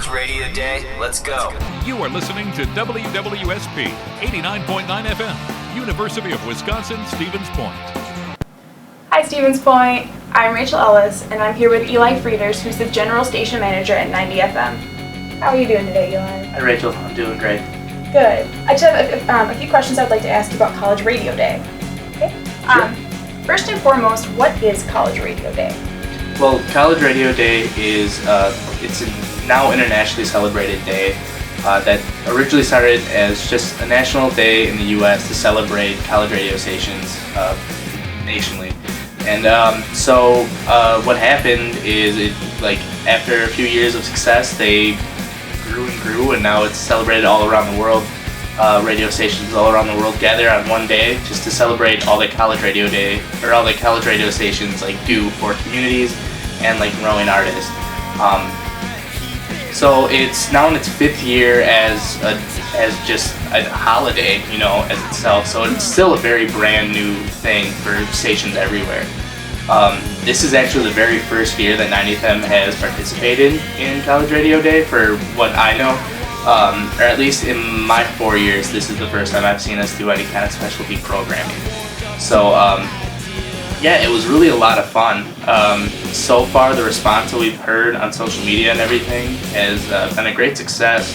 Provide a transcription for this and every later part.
College Radio Day. Let's go. You are listening to WWSP 89.9 FM, University of Wisconsin, Stevens Point. Hi, Stevens Point. I'm Rachael Ellis, and I'm here with Eli Frieders, who's the General Station Manager at 90 FM. How are you doing today, Eli? Hi, Rachael. I'm doing great. Good. I just have a few questions I'd like to ask you about College Radio Day. Okay? Sure. First and foremost, what is College Radio Day? Well, College Radio Day is it's a now internationally celebrated day that originally started as just a national day in the U.S. to celebrate college radio stations nationally. And so what happened is, after a few years of success, they grew and grew, and now it's celebrated all around the world. Radio stations all around the world gather on one day just to celebrate all the college radio day, or all the college radio stations do for communities and growing artists. So it's now in its 5th year as just a holiday, as itself. So it's still a very brand new thing for stations everywhere. This is actually the very first year that 90 FM has participated in College Radio Day, for what I know. Or at least in my 4 years, this is the first time I've seen us do any kind of specialty programming. So yeah, it was really a lot of fun. So far, the response that we've heard on social media and everything has been a great success.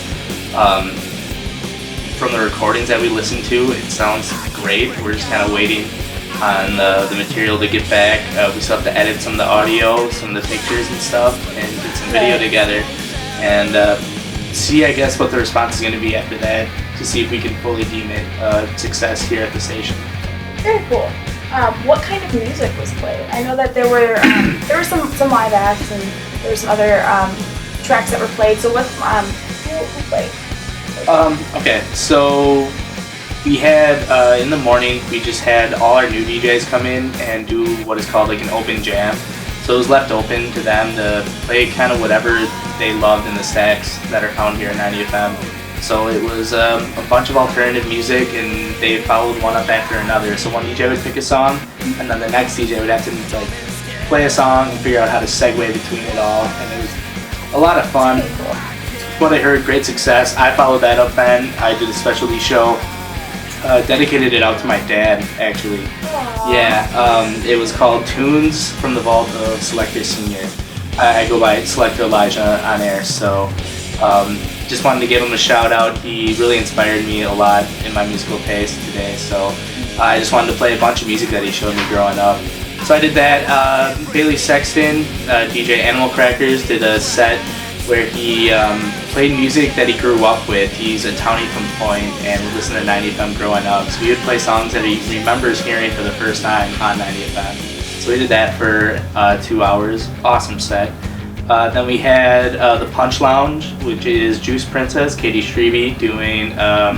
From the recordings that we listened to, it sounds great. We're just kind of waiting on the material to get back. We still have to edit some of the audio, some of the pictures and stuff, and get some video together. And see, I guess, what the response is going to be after that, to see if we can fully deem it a success here at the station. Very cool. What kind of music was played? I know that there were some live acts, and there were some other tracks that were played. So who played? Okay, so we had in the morning, we just had all our new DJs come in and do what is called an open jam. So it was left open to them to play kind of whatever they loved in the stacks that are found here at 90 FM. So it was a bunch of alternative music, and they followed one up after another. So one DJ would pick a song, and then the next DJ would have to play a song and figure out how to segue between it all. And it was a lot of fun. What I heard, great success. I followed that up then. I did a specialty show, dedicated it out to my dad, actually. Aww. Yeah, it was called Tunes from the Vault of Selector Senior. I go by Selector Elijah on air, so just wanted to give him a shout out. He really inspired me a lot in my musical taste today, so I just wanted to play a bunch of music that he showed me growing up. So I did that. Bailey Sexton, DJ Animal Crackers, did a set where he played music that he grew up with. He's a townie from Point and would listen to 90 FM growing up. So he would play songs that he remembers hearing for the first time on 90 FM. So we did that for 2 hours. Awesome set. Then we had the Punch Lounge, which is Juice Princess, Katie Strebe, doing, her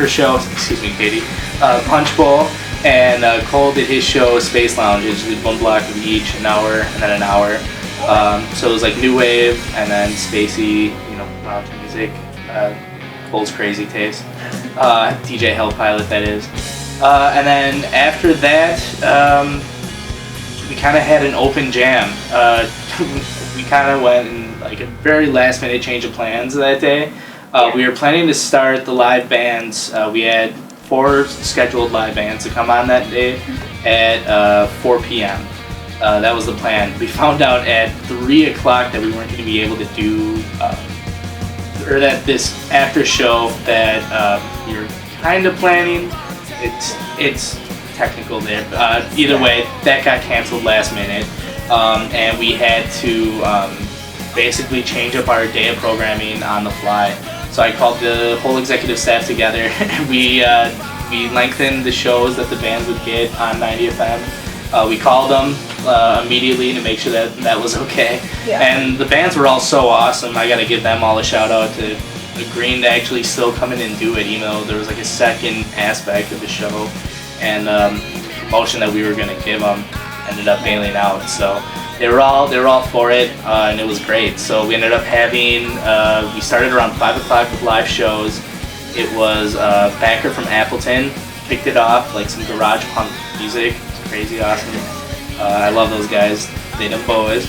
show, excuse me, Katie, Punch Bowl, and Cole did his show, Space Lounge. It was one block of each, an hour, and then an hour. So it was new wave, and then spacey, lounge music, Cole's crazy taste, DJ Hellpilot, that is. And then after that, we kind of had an open jam. We kind of went in a very last minute change of plans that day. We were planning to start the live bands. We had 4 scheduled live bands to come on that day at 4 p.m. That was the plan. We found out at 3 o'clock that we weren't going to be able to do, or that this after show that we were kind of planning, it's technical there. Either way, that got canceled last minute, and we had to basically change up our day of programming on the fly. So I called the whole executive staff together, and we lengthened the shows that the bands would get on 90 FM. We called them immediately to make sure that was okay. Yeah. And the bands were all so awesome. I got to give them all a shout out to agreeing to actually still come in and do it, even though there was a second aspect of the show, and promotion that we were going to give them ended up bailing out. So they were all for it, and it was great. So we ended up having, we started around 5 o'clock with live shows. It was Backer from Appleton kicked it off, some garage punk music. It's crazy awesome. I love those guys. They them boys.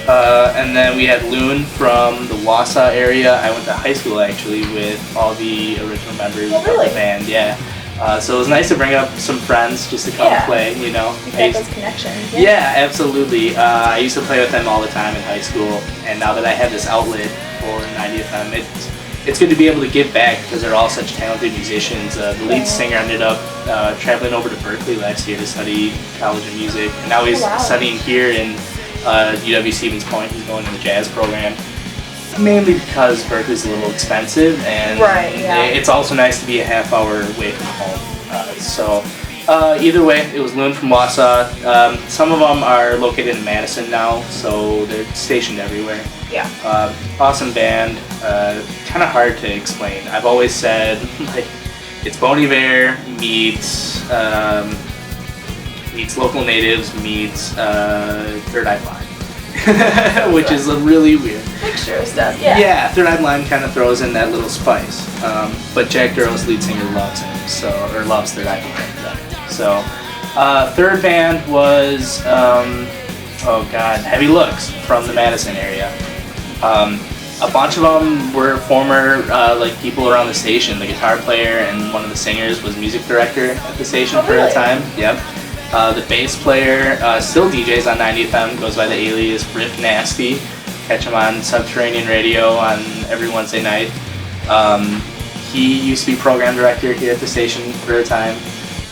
And then we had Loon from the Wausau area. I went to high school actually with all the original members of the band. Yeah. So it was nice to bring up some friends just to come play, you know. You got those connections. Yeah, absolutely. I used to play with them all the time in high school, and now that I have this outlet for 90FM, it's good to be able to give back because they're all such talented musicians. The lead singer ended up traveling over to Berkeley last year to study College of Music, and now he's studying here in UW Stevens Point. He's going to the jazz program. Mainly because Berkeley's a little expensive, and it's also nice to be a half hour away from home. So either way, it was Loon from Wausau. Some of them are located in Madison now, so they're stationed everywhere. Yeah. Awesome band. Kind of hard to explain. I've always said like it's Bon Iver meets local natives meets Third Eye Blind, which is a really weird mixture of stuff. Yeah. Yeah, Third Eye Blind kind of throws in that little spice, but Jack Durrell's lead singer loves him, or loves Third Eye Blind. So, third band was Heavy Looks from the Madison area. A bunch of them were former people around the station. The guitar player and one of the singers was music director at the station for a time. Yep. The bass player still DJs on 90FM, goes by the alias Riff Nasty. Catch him on Subterranean Radio on every Wednesday night. He used to be program director here at the station for a time.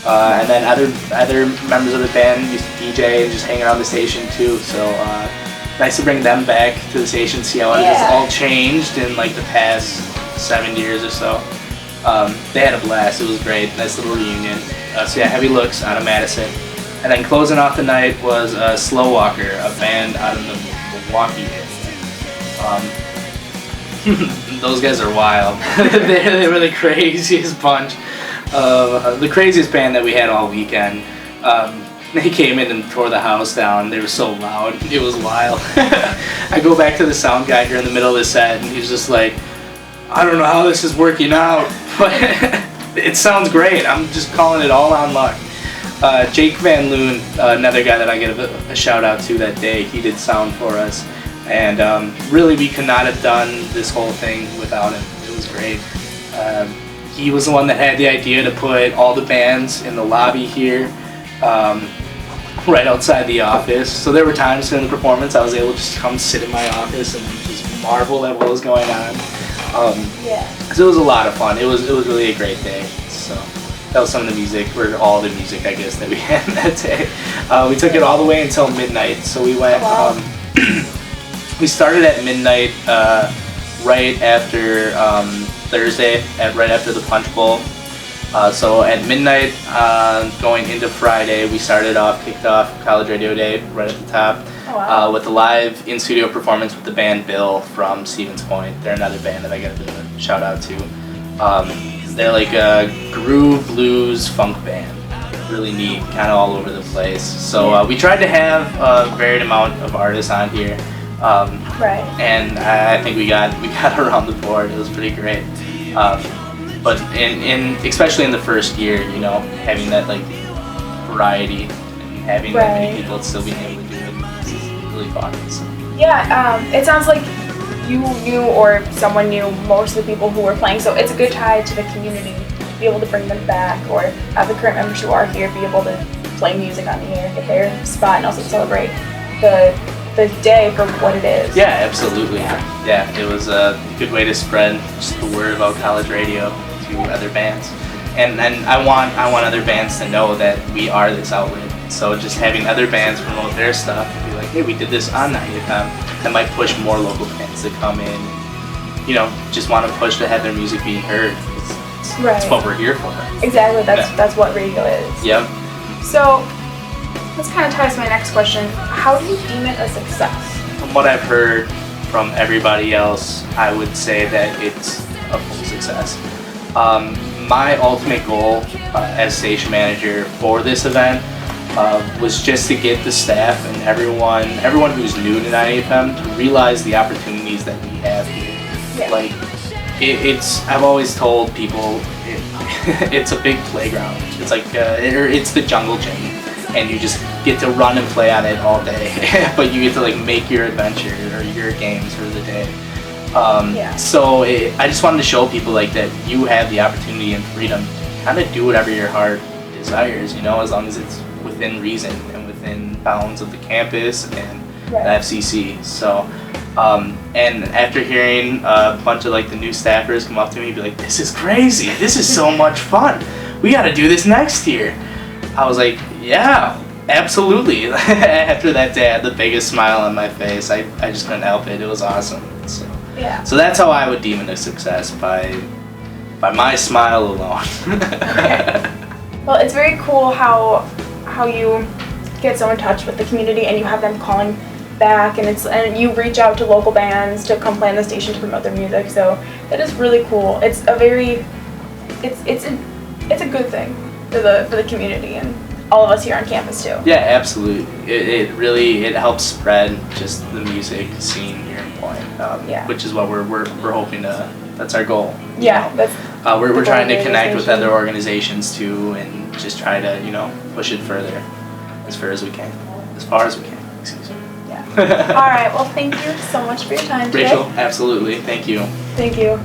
And then other members of the band used to DJ and just hang around the station too. So nice to bring them back to the station, see how it has all changed in like the past 7 years or so. They had a blast. It was great. Nice little reunion. Heavy Looks out of Madison. And then closing off the night was Slow Walker, a band out of the Milwaukee area. Those guys are wild. they were the craziest bunch. The craziest band that we had all weekend. They came in and tore the house down. They were so loud. It was wild. I go back to the sound guy during the middle of the set, and he's just like, I don't know how this is working out, but it sounds great. I'm just calling it all on luck. Jake Van Loon, another guy that I give a shout out to that day, he did sound for us. And really, we could not have done this whole thing without him. It was great. He was the one that had the idea to put all the bands in the lobby here, right outside the office. So there were times during the performance I was able to just come sit in my office and just marvel at what was going on. So it was a lot of fun. It was really a great day. So that was some of the music, or all the music, I guess, that we had that day. We took it all the way until midnight. So we went. We started at midnight, right after Thursday, right after the Punch Bowl. So at midnight, going into Friday, we kicked off College Radio Day right at the top with a live in-studio performance with the band Bill from Stevens Point. They're another band that I got to shout out to. They're like a groove blues funk band. Really neat, kind of all over the place. So we tried to have a varied amount of artists on here. And I think we got around the board. It was pretty great. But especially in the first year, you know, having that like variety and having that many people still being able to do it is really fun. So. Yeah, it sounds like you knew or someone knew most of the people who were playing, so it's a good tie to the community. Be able to bring them back, or have the current members who are here be able to play music on the air, get their spot, and also celebrate the day for what it is. Yeah, absolutely. Yeah, it was a good way to spread just the word about college radio to other bands, and I want other bands to know that we are this outlet. So just having other bands promote their stuff and be like, hey, we did this on 90FM, that might push more local bands to come in. You know, just want to push to have their music being heard. It's what we're here for. Exactly. That's what radio is. Yep. So. This kind of ties to my next question. How do you deem it a success? From what I've heard from everybody else, I would say that it's a full success. My ultimate goal as station manager for this event was just to get the staff and everyone who's new to 90FM to realize the opportunities that we have here. Yeah. Like, I've always told people it's a big playground. It's like it's the jungle gym. and you just get to run and play on it all day. But you get to like make your adventure or your games for the day. So I just wanted to show people like that you have the opportunity and freedom to kind of do whatever your heart desires, you know, as long as it's within reason and within bounds of the campus and the FCC. So, and after hearing a bunch of like the new staffers come up to me and be like, "This is crazy, this is so much fun, we got to do this next year," I was like, yeah, absolutely. After that day, I had the biggest smile on my face. I just couldn't help it. It was awesome. So that's how I would deem it a success, by my smile alone. Okay. Well, it's very cool how you get so in touch with the community and you have them calling back, and you reach out to local bands to come play on the station to promote their music. So that is really cool. It's a good thing for the community and all of us here on campus too. Yeah, absolutely. It really helps spread just the music scene here in Point, which is what we're hoping to. That's our goal. Yeah, that's. We're trying to connect with other organizations too, and just try to push it further as far as we can. Excuse me. Yeah. All right. Well, thank you so much for your time today. Rachel, absolutely. Thank you. Thank you.